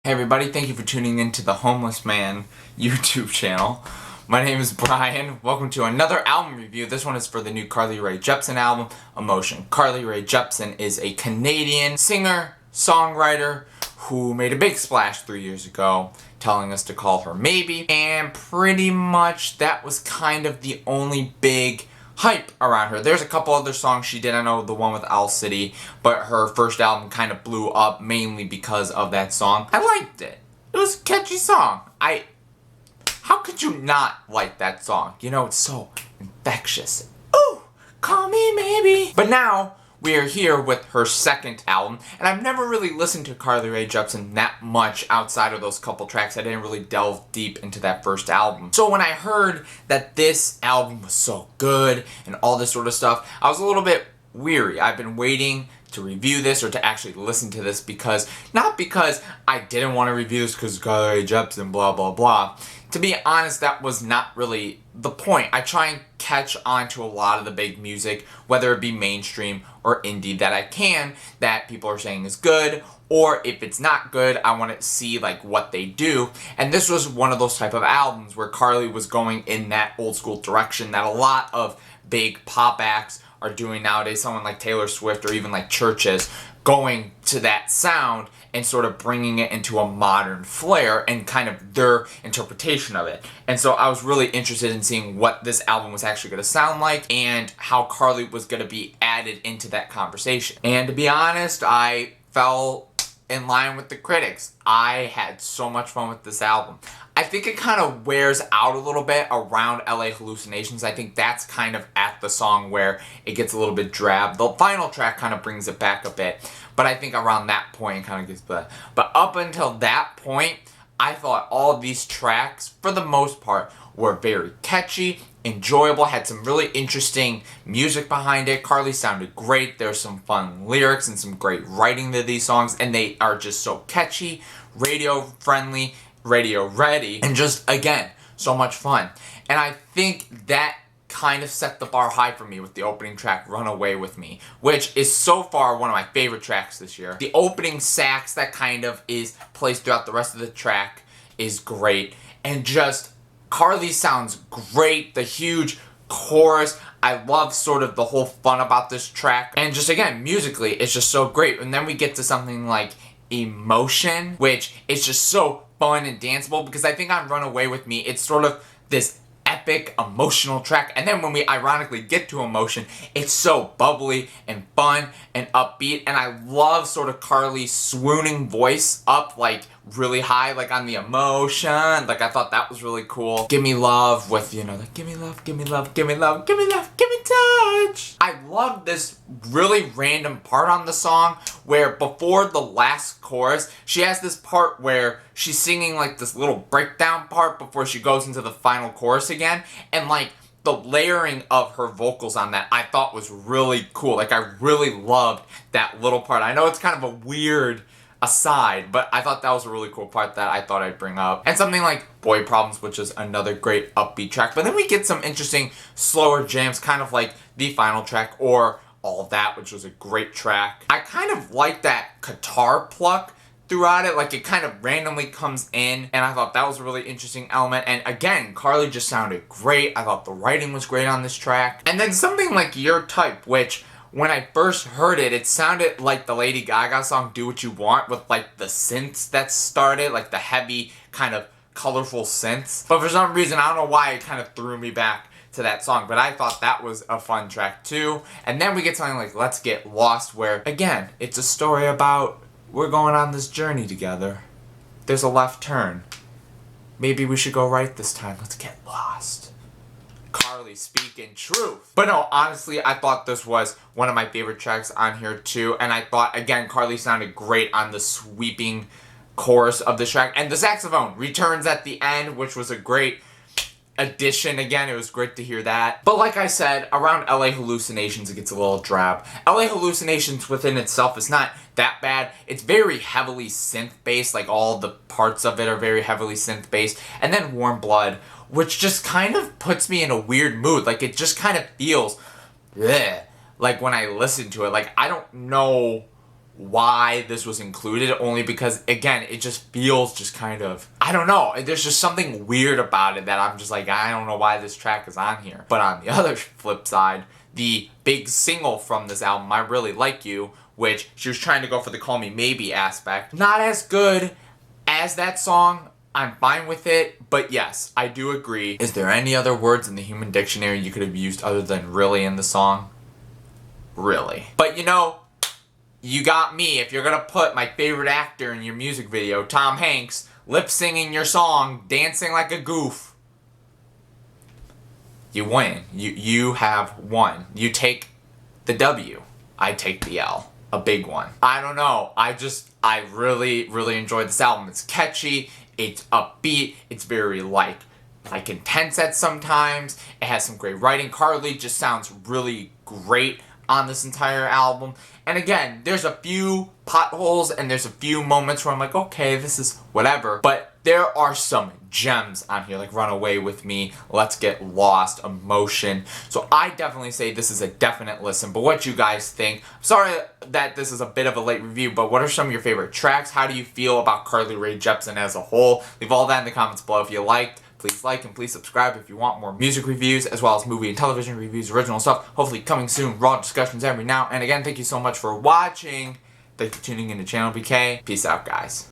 Hey everybody, thank you for tuning in to the Homeless Man YouTube channel. My name is Brian. Welcome to another album review. This one is for the new Carly Rae Jepsen album, Emotion. Carly Rae Jepsen is a Canadian singer, songwriter who made a big splash 3 years ago, telling us to call her maybe. And pretty much that was kind of the only big hype around her. There's a couple other songs she did. I know the one with Owl City, but her first album kind of blew up mainly because of that song. I liked it. It was a catchy song. How could you not like that song? You know, it's so infectious. Ooh, call me maybe. But now we are here with her second album, and I've never really listened to Carly Rae Jepsen that much outside of those couple tracks. I didn't really delve deep into that first album. So when I heard that this album was so good and all this sort of stuff, I was a little bit weary. I've been waiting to review this or to actually listen to this not because I didn't want to review this because Carly Rae Jepsen, blah, blah, blah. To be honest, that was not really the point. I try and catch on to a lot of the big music, whether it be mainstream or indie, that I can, that people are saying is good, or if it's not good, I want to see like what they do. And this was one of those type of albums where Carly was going in that old school direction that a lot of big pop acts are doing nowadays. Someone like Taylor Swift or even like Churches going to that sound and sort of bringing it into a modern flair and kind of their interpretation of it. And so I was really interested in seeing what this album was actually going to sound like and how Carly was going to be added into that conversation. And to be honest, I fell in line with the critics. I had so much fun with this album. I think it kind of wears out a little bit around LA Hallucinations. I think that's kind of at the song where it gets a little bit drab. The final track kind of brings it back a bit, but I think around that point it kind of gets better. But up until that point, I thought all of these tracks, for the most part, were very catchy, enjoyable, had some really interesting music behind it. Carly sounded great. There's some fun lyrics and some great writing to these songs, and they are just so catchy, radio friendly, radio ready, and just, again, so much fun. And I think that kind of set the bar high for me with the opening track, Run Away With Me, which is so far one of my favorite tracks this year. The opening sax that kind of is placed throughout the rest of the track is great, and just Carly sounds great. The huge chorus, I love sort of the whole fun about this track, and just again, musically, it's just so great. And then we get to something like Emotion, which is just so fun and danceable, because I think on Run Away With Me, it's sort of this epic emotional track, and then when we ironically get to Emotion, it's so bubbly and fun and upbeat, and I love sort of Carly's swooning voice up like really high, like on the Emotion. Like, I thought that was really cool. Gimme Love with, you know, like gimme love, gimme love, gimme love, gimme love, gimme touch. I love this really random part on the song where before the last chorus, she has this part where she's singing like this little breakdown part before she goes into the final chorus again, and like the layering of her vocals on that I thought was really cool. Like, I really loved that little part. I know it's kind of a weird aside, but I thought that was a really cool part that I thought I'd bring up. And something like Boy Problems, which is another great upbeat track. But then we get some interesting slower jams, kind of like the final track or All That, which was a great track. I kind of like that guitar pluck throughout it, like it kind of randomly comes in, and I thought that was a really interesting element. And again, Carly just sounded great. I thought the writing was great on this track. And then something like Your Type, which when I first heard it, it sounded like the Lady Gaga song Do What You Want, with like the synths that started, like the heavy kind of colorful synths. But for some reason, I don't know why, it kind of threw me back to that song, but I thought that was a fun track too. And then we get something like Let's Get Lost, where again, it's a story about we're going on this journey together. There's a left turn. Maybe we should go right this time. Let's get lost. Carly speaking truth. But no, honestly, I thought this was one of my favorite tracks on here too. And I thought, again, Carly sounded great on the sweeping chorus of the track. And the saxophone returns at the end, which was a great addition. Again, it was great to hear that. But like I said, around LA Hallucinations, it gets a little drab. LA Hallucinations within itself is not that bad. It's very heavily synth-based, like all the parts of it are very heavily synth-based. And then Warm Blood, which just kind of puts me in a weird mood. Like, it just kind of feels bleh, like when I listen to it. Like, I don't know why this was included, only because, again, it just feels just kind of, I don't know, there's just something weird about it that I'm just like, I don't know why this track is on here. But on the other flip side, the big single from this album, I Really Like You, which she was trying to go for the Call Me Maybe aspect, not as good as that song. I'm fine with it, but yes, I do agree. Is there any other words in the Human Dictionary you could have used other than really in the song? Really. But you know, you got me. If you're gonna put my favorite actor in your music video, Tom Hanks, lip singing your song, dancing like a goof, you win. You have won. You take the W. I take the L. A big one. I don't know. I really, really enjoyed this album. It's catchy. It's upbeat. It's very like intense at sometimes. It has some great writing. Carly just sounds really great on this entire album. And again, there's a few potholes and there's a few moments where I'm like, okay, this is whatever. But there are some gems on here, like Run Away With Me, Let's Get Lost, Emotion. So I definitely say this is a definite listen. But what you guys think? I'm sorry that this is a bit of a late review, but what are some of your favorite tracks? How do you feel about Carly Rae Jepsen as a whole? Leave all that in the comments below. If you liked, please like and please subscribe if you want more music reviews, as well as movie and television reviews, original stuff, hopefully coming soon, raw discussions every now and again. Thank you so much for watching. Thank you for tuning in to ChannelBK. Peace out, guys.